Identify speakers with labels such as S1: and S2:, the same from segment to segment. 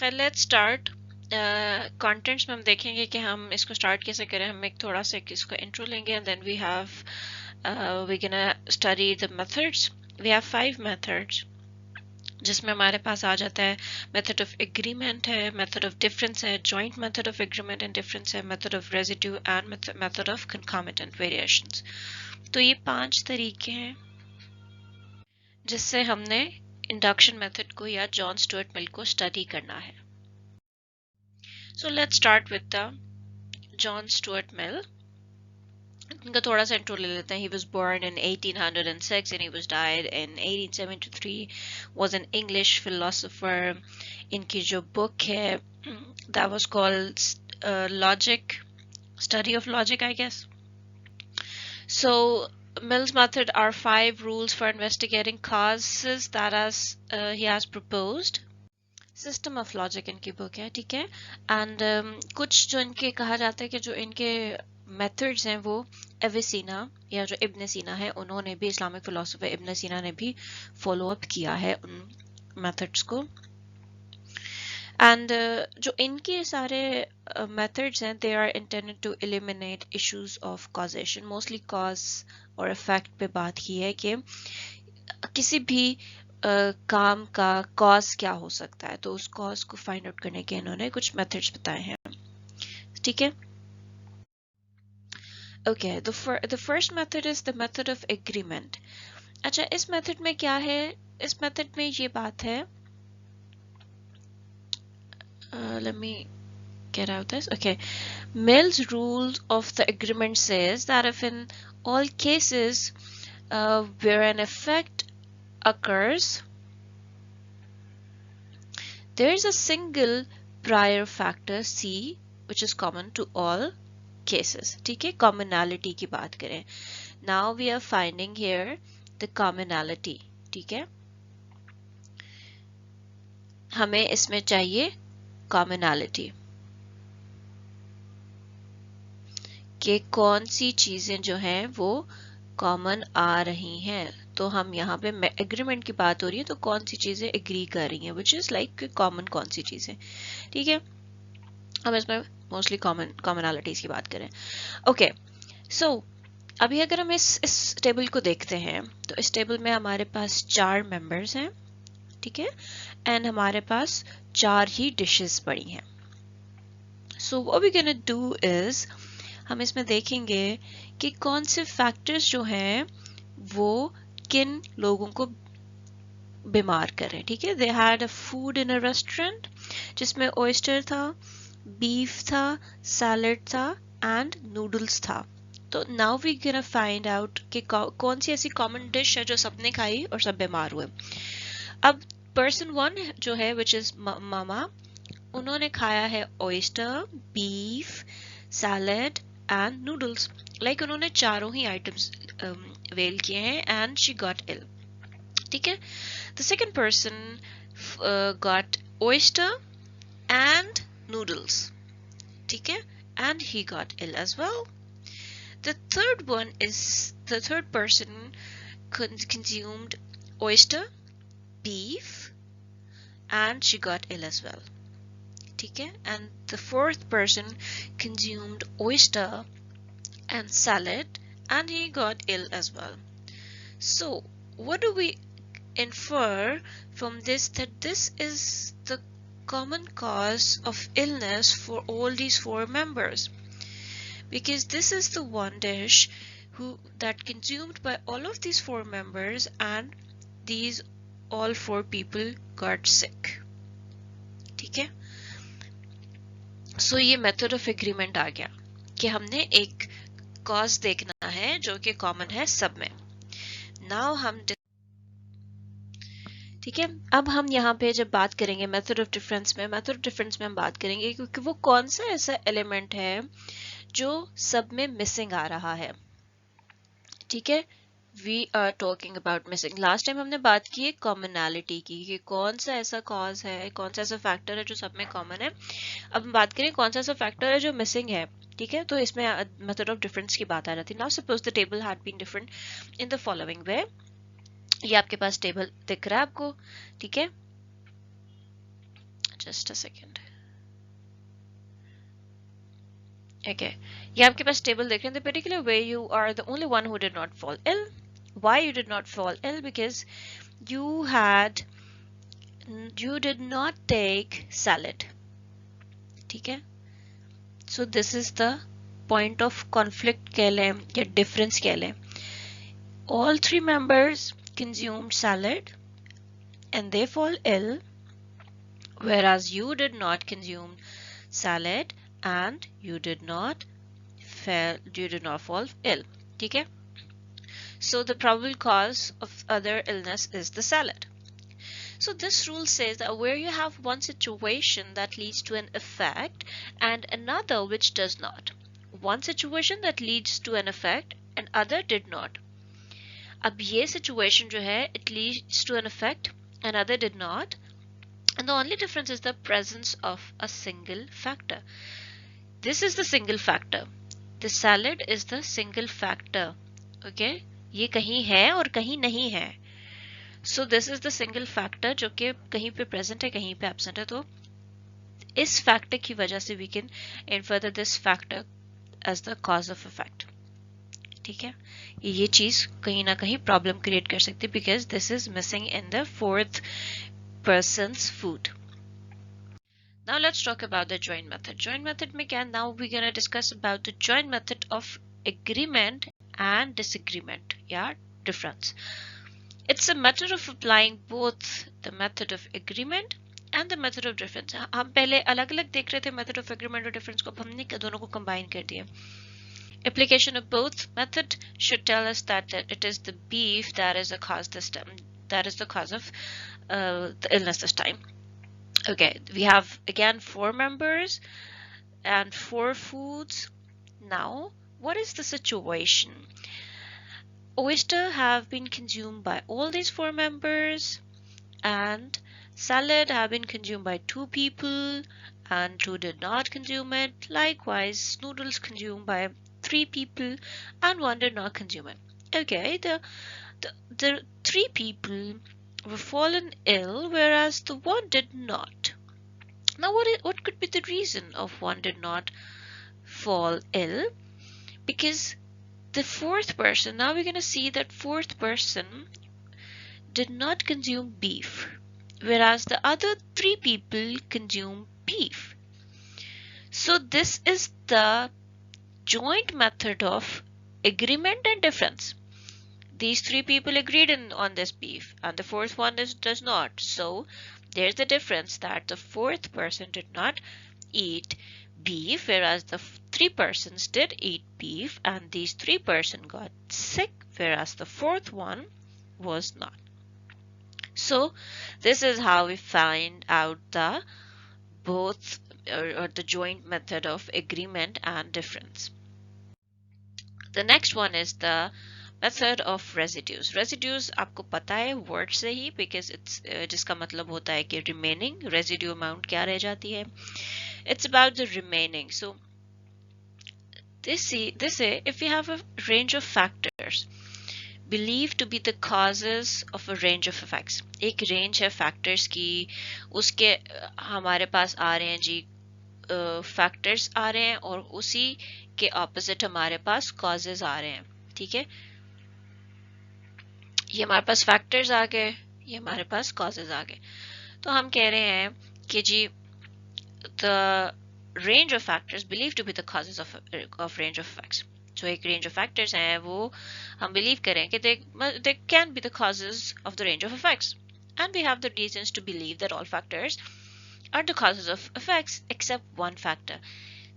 S1: खैर let's start. Contents में हम देखेंगे कि हम इसको स्टार्ट कैसे करें। हम एक थोड़ा सा इसको इंट्रो लेंगे and then we have we can study the methods. We have 5 methods जिसमें हमारे पास आ जाता है मेथड ऑफ एग्रीमेंट है, मेथड ऑफ डिफरेंस है, joint method of agreement and difference है, method of residue and method of concomitant variations. तो ये 5 तरीके हैं जिससे हमने इंडक्शन मेथड को या जॉन स्टुअर्ट मिल को स्टडी करना है। So let's start with the John Stuart Mill. इनका थोड़ा सा इंट्रो ले लेते हैं. He was born in 1806 and he was died in 1873. Was an English philosopher. इनकी जो book है that was called Logic, Study of Logic, I guess. So Mill's method are 5 rules for investigating causes that he has proposed. System of logic इनकी book है, ठीक है. And कुछ जो इनके कहा जाता है कि जो इनके मेथड्स हैं वो एविसीना या जो इब्न सीना है उन्होंने भी, इस्लामिक फिलोसोफर इब्न सीना ने भी फॉलो अप किया है उन मेथड्स को. एंड जो इनके सारे मेथड्स हैं they are intended to eliminate issues of causation. Mostly cause और इफेक्ट पे बात की है कि किसी भी काम का कॉज क्या हो सकता है, तो उस कॉज को फाइंड आउट करने के इन्होंने कुछ मेथड्स बताए हैं, ठीक है. Okay, the first method is the method of agreement. अच्छा, इस मेथड में क्या है? इस मेथड में ये बात है, let me get out this. Okay, Mill's rules of the agreement says that if in all cases where an effect occurs, there is a single prior factor C which is common to all cases. ठीक है, commonality की बात करें. Now we are finding here the commonality. ठीक है, हमें इसमें चाहिए commonality कि कौन सी चीजें जो हैं वो कॉमन आ रही हैं. तो हम यहाँ पे एग्रीमेंट की बात हो रही है तो कौन सी चीजें एग्री कर रही हैं, विच इज लाइक कॉमन कौन सी चीजें, ठीक है. हम इसमें मोस्टली कॉमनैलिटीज की बात करें. ओके, सो अभी अगर हम इस टेबल को देखते हैं तो इस टेबल में हमारे पास 4 मेंबर्स हैं, ठीक है, एंड हमारे पास 4 ही डिशेस पड़ी हैं. So what we gonna do is हम इसमें देखेंगे कि कौन से फैक्टर्स जो हैं वो किन लोगों को बीमार करें, ठीक है. They had a food in a restaurant जिसमें ऑयस्टर था, बीफ था, सैलड था एंड नूडल्स था. तो now we gonna find out कि कौन सी ऐसी कॉमन डिश है जो सबने खाई और सब बीमार हुए. अब पर्सन 1 जो है विच इज मामा, उन्होंने खाया है oyster, beef, salad and noodles. Like उन्होंने चारों ही आइटम्स वेल किए हैं एंड शी गॉट इल, ठीक है. The second person got oyster and noodles, ठीक है, and he got ill as well. The third person consumed oyster, beef, and she got ill as well, ठीक है. And the fourth person consumed oyster and salad and he got ill as well. So what do we infer from this? That this is the common cause of illness for all these 4 members, because this is the one dish that consumed by all of these 4 members and these all 4 people got sick, ठीक है. सो ये method of agreement आ गया कि हमने एक cause देखना है जो कि कॉमन है सब में. नाउ हम, ठीक है, अब हम यहाँ पे जब बात करेंगे मेथड ऑफ डिफरेंस में हम बात करेंगे क्योंकि वो कौन सा ऐसा एलिमेंट है जो सब में मिसिंग आ रहा है, ठीक है. We are talking about missing. Last time हमने बात की है कॉमनैलिटी की कि कौन सा ऐसा कॉज है, कौन सा ऐसा फैक्टर है जो सब में कॉमन है. अब हम बात करें कौन सा ऐसा फैक्टर है जो मिसिंग है, ठीक है. तो इसमें मेथड ऑफ डिफरेंस की बात आ जाती है. Now suppose the table had been different in the following way. ये आपके पास टेबल दिख रहा है आपको, ठीक है. Just a second. Okay, ये आपके पास टेबल देख रहे हैं. The particular way you are the only one who did not fall ill. Why you did not fall ill? Because you did not take salad. ठीक है. So this is the point of conflict कह लें या difference कह लें. All three members consumed salad and they fall ill, whereas you did not consume salad and you did not fall ill. ठीक है. So the probable cause of other illness is the salad. So this rule says that where you have one situation that leads to an effect and another which does not. One situation that leads to an effect and other did not. अब ये situation जो है, it leads to an effect, another did not, and the only difference is the presence of a single factor. This is the single factor. The salad is the single factor. Okay? ये कहीं है और कहीं नहीं है. So this is the single factor जो कि कहीं पे present है, कहीं पे absent है. तो इस factor की वजह से we can infer this factor as the cause of effect. ठीक है. ये चीज कहीं ना कहीं problem create कर सकती है because this is missing in the fourth person's food. Now let's talk about the joint method. Joint method में क्या? Now we're gonna discuss about the joint method of agreement and disagreement. Yeah, difference. It's a method of applying both the method of agreement and the method of difference. हम पहले अलग-अलग देख रहे थे method of agreement और difference को, अब हमने दोनों को combine कर दिया. Application of both method should tell us that it is the beef that is the cause this time. That is the cause of the illness this time. Okay, we have again 4 members and 4 foods. Now, what is the situation? Oyster have been consumed by all these 4 members, and salad have been consumed by 2 people and 2 did not consume it. Likewise, noodles consumed by 3 people and 1 did not consume it. Okay, the 3 people were fallen ill, whereas the 1 did not. Now what could be the reason of 1 did not fall ill? Because the 4th person, now we're going to see that 4th person did not consume beef, whereas the other 3 people consume beef. So this is the joint method of agreement and difference. These 3 people agreed on this beef and the 4th one does not. So there's the difference that the 4th person did not eat beef, whereas the 3 persons did eat beef, and these 3 persons got sick, whereas the 4th one was not. So this is how we find out the both or the joint method of agreement and difference. The next one is the method of residues. Residues आपको पता है word से ही, because it's जिसका मतलब होता है कि remaining, residue amount क्या रह जाती है. It's about the remaining. So this if we have a range of factors believed to be the causes of a range of effects. एक range है factors की, उसके हमारे पास आ रहे हैं जी factors आ रहे हैं और उसी के opposite हमारे पास causes आ रहे हैं. ठीक है, ये हमारे पास factors आ गए, ये हमारे पास causes आ गए. तो हम कह रहे हैं कि जी the range of factors believed to be the causes of range of effects. जो एक range of factors हैं वो हम believe करें कि they can be the causes of the range of effects, and we have the reasons to believe that all factors are the causes of effects except one factor.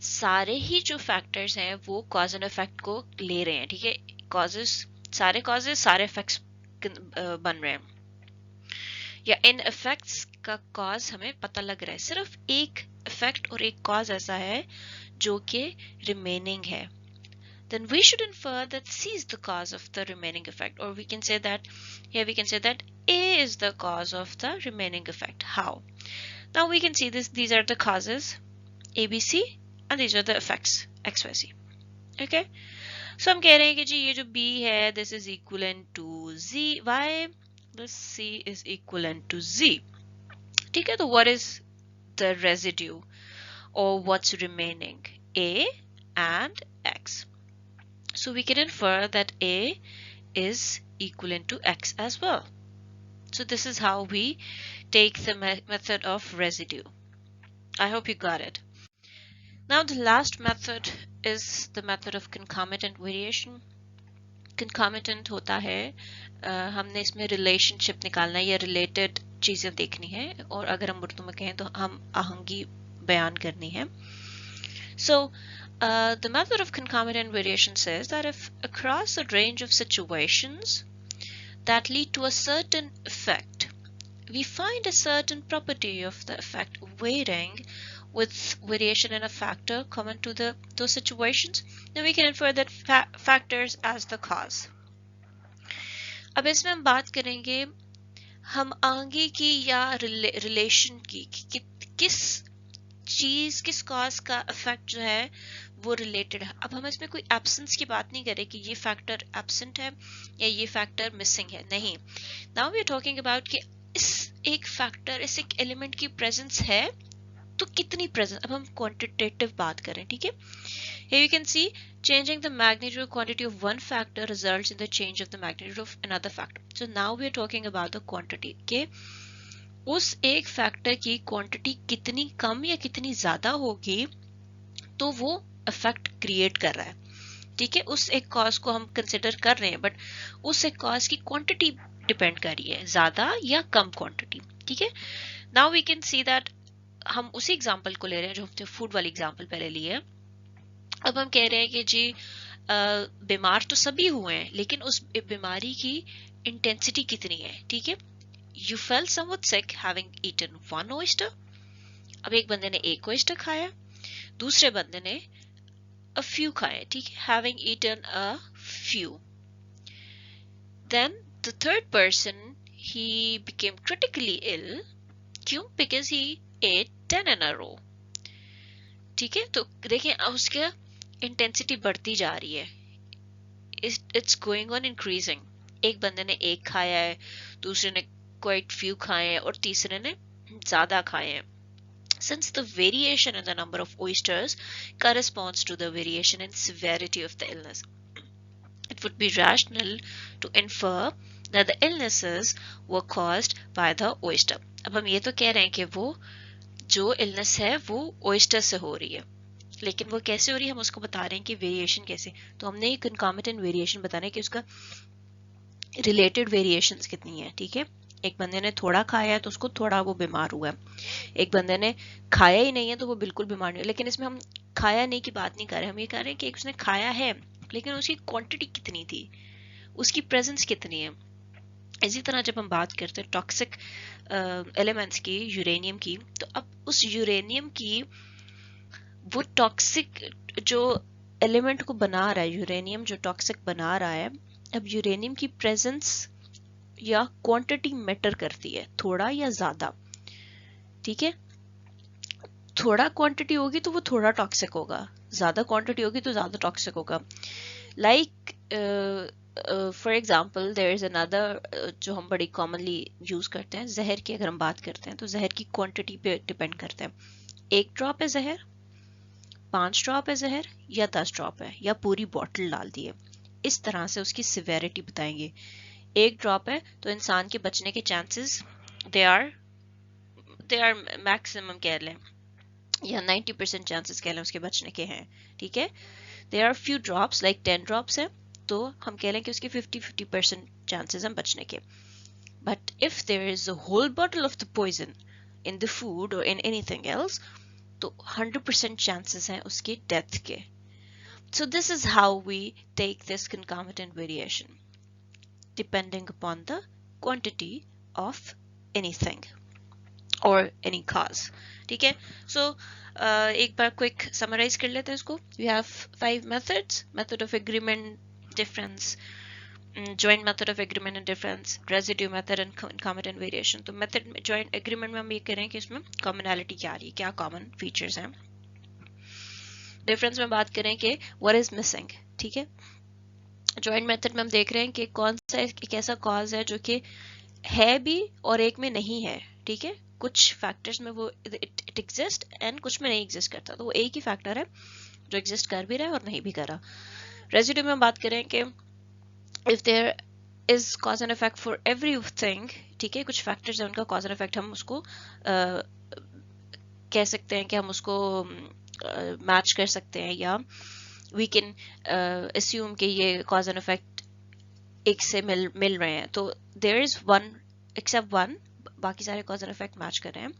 S1: सारे ही जो factors हैं वो cause and effect को ले रहे हैं. ठीक है, सारे causes सारे effects बन रहे हैं, या इन effects का cause हमें पता लग रहा है. सिर्फ एक effect और एक cause ऐसा है जो कि remaining है. Then we should infer that C is the cause of the remaining effect, or we can say that A is the cause of the remaining effect. How? Now we can see these are the causes A, B, C, and these are the effects X, Y, Z. Okay, so हम कह रहे हैं कि जी ये जो B है this is equivalent to Z. Why? This C is equivalent to Z. ठीक है, तो what is the residue or what's remaining, A and X. So we can infer that A is equivalent to X as well. So this is how we take the method of residue. I hope you got it. Now the last method is the method of concomitant variation. Concomitant होता है हमने इसमें relationship निकालना है या related चीजें देखनी है, और अगर हम उर्दू में कहें तो हम आहंगी बयान करनी है. So the method of concomitant variation says that if across a range of situations that lead to a certain effect, we find a certain property of the effect varying with variation in a factor common to those situations, then we can infer that factors as the cause. अब इसमें हम बात करेंगे हम आगे की या relation की किस चीज किस कॉज का इफेक्ट जो है वो रिलेटेड है. अब हम इसमें कोई एब्सेंस की बात नहीं करें कि ये फैक्टर एब्सेंट है या ये फैक्टर मिसिंग है, नहीं. Now we are talking about कि इस एक फैक्टर इस एक एलिमेंट की प्रेजेंस है तो कितनी प्रेजेंस. अब हम क्वांटिटेटिव बात करें, ठीक है. Here you can see changing the magnitude or quantity of one factor results in the change of the magnitude of another factor. So now we are talking about the quantity के उस एक factor की quantity कितनी कम या कितनी ज्यादा होगी तो वो इफेक्ट क्रिएट कर रहा है, ठीक है. उस एक कॉज को हम कंसिडर कर रहे हैं, बट उस एक कॉज की क्वांटिटी डिपेंड कर रही है, ज्यादा या कम क्वांटिटी, ठीक है. Now we can see that हम उसी एग्जांपल को ले रहे हैं जो हमने फूड वाली एग्जांपल पहले ली है. अब हम कह रहे हैं कि जी बीमार तो सभी हुए हैं, लेकिन उस बीमारी की इंटेंसिटी कितनी है, ठीक है. You felt somewhat sick having eaten one oyster. अब एक बंदे ने एक oyster खाया, दूसरे बंदे ने a few खाए, ठीक है, having eaten a few. Then the third person, he became critically ill. क्यों? Because he ate 10 in a row. ठीक है, तो देखें उसका इंटेंसिटी बढ़ती जा रही है. It's going on increasing. एक बंदे ने एक खाया है, दूसरे ने quite few खाए हैं और तीसरे ने ज्यादा खाए हैं. Since the variation in the number of oysters corresponds to the variation in severity of the illness, it would be rational to infer that the illnesses were caused by the oyster. अब हम ये तो कह रहे हैं कि वो जो illness है वो oyster से हो रही है, लेकिन वो कैसे हो रही है हम उसको बता रहे हैं कि वेरिएशन कैसे. तो हमने ये concomitant वेरिएशन बताना है कि उसका रिलेटेड वेरिएशंस कितनी है, ठीक है. एक बंदे ने थोड़ा खाया है तो उसको थोड़ा वो बीमार हुआ है, एक बंदे ने खाया ही नहीं है तो वो बिल्कुल बीमार नहीं है. लेकिन इसमें हम खाया नहीं की बात नहीं कर रहे, हम ये कह रहे हैं कि उसने खाया है लेकिन उसकी क्वांटिटी कितनी थी, उसकी प्रेजेंस कितनी है. इसी तरह जब हम बात करते हैं टॉक्सिक एलिमेंट्स की, यूरेनियम की, तो अब उस यूरेनियम की वो टॉक्सिक जो एलिमेंट को बना रहा है, यूरेनियम जो टॉक्सिक बना रहा है, अब यूरेनियम की प्रेजेंस या क्वांटिटी मैटर करती है, थोड़ा या ज्यादा, ठीक है. थोड़ा क्वांटिटी होगी तो वो थोड़ा टॉक्सिक होगा, ज्यादा क्वांटिटी होगी तो ज्यादा टॉक्सिक होगा. Like for example there is another जो हम बड़ी कॉमनली यूज करते हैं, जहर की अगर हम बात करते हैं तो जहर की क्वांटिटी पे डिपेंड करता है. 1 ड्रॉप है जहर, 5 ड्रॉप है जहर, या 10 ड्रॉप है, या पूरी बॉटल डाल दी है. इस तरह से उसकी सिवेरिटी बताएंगे. 1 ड्रॉप है तो इंसान के बचने के चांसेस दे आर मैक्सिमम कह लें, या 90% चांसेस कह लें उसके बचने के हैं, ठीक है. There are few drops like 10 drops है तो हम कह लें कि उसके 50% चांसेस हैं बचने के. But if there is a whole bottle of the poison in the food और इन एनीथिंग एल्स तो 100% चांसेस हैं उसकी डेथ के. So this is how we take this concomitant variation depending upon the quantity of anything or any cause. ठीक है. So एक बार quick summarize कर लेते हैं इसको. We have 5 methods: method of agreement, difference, joint method of agreement and difference, residue method and concomitant variation. तो method में joint agreement में हम ये करें कि इसमें commonality क्या आ रही है, क्या common features हैं. डिफरेंस में बात करें कि what is missing, ठीक है. जॉइंट मेथड में हम देख रहे हैं कि कौन सा एक ऐसा कॉज है जो कि है भी और एक में नहीं है, ठीक है. कुछ फैक्टर्स में वो इट एग्जिस्ट एंड कुछ में नहीं एग्जिस्ट करता, तो वो एक ही फैक्टर है जो एग्जिस्ट कर भी रहा है और नहीं भी कर रहा। रेजिड्यू में हम बात करें कि if there is cause and effect for everything, ठीक है, कुछ फैक्टर्स हैं उनका कॉज एंड इफेक्ट हम उसको कह सकते हैं कि हम उसको मैच कर सकते हैं, या वी कैन अस्यूम कि ये कॉज एंड इफेक्ट एक से मिल रहे हैं, तो there is one except one, बाकी सारे कॉज एंड इफेक्ट मैच कर रहे हैं।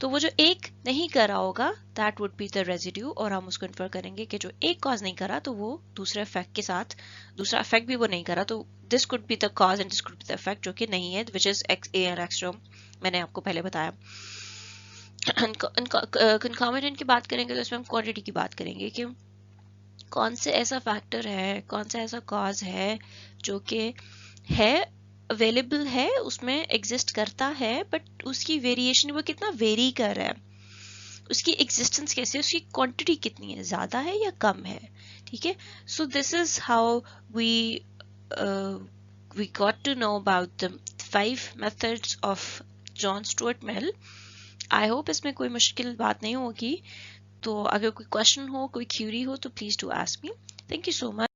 S1: तो वो जो एक नहीं कर रहा होगा that would be the residue, और हम उसको इन्फर करेंगे कि जो एक कॉज नहीं करा तो वो दूसरे इफेक्ट के साथ, दूसरा इफेक्ट भी वो नहीं करा, तो this could be the cause and this could be the effect, जो कि नहीं है, which is x A and x, मैंने आपको पहले बताया। कंकॉमिनेंट की बात करेंगे तो इसमें हम क्वांटिटी की बात करेंगे कि कौन से ऐसा फैक्टर है, कौन सा ऐसा कॉज है जो कि है अवेलेबल है, उसमें एग्जिस्ट करता है, बट उसकी वेरिएशन वो कितना वेरी कर रहा है, उसकी एग्जिस्टेंस कैसे, उसकी क्वांटिटी कितनी है, ज्यादा है या कम है, ठीक है। So this is how we got to know about the 5 methods of John Stuart Mill. I hope इसमें कोई मुश्किल बात नहीं होगी, तो अगर कोई क्वेश्चन हो, कोई क्यूरी हो, तो please do ask me. Thank you so much.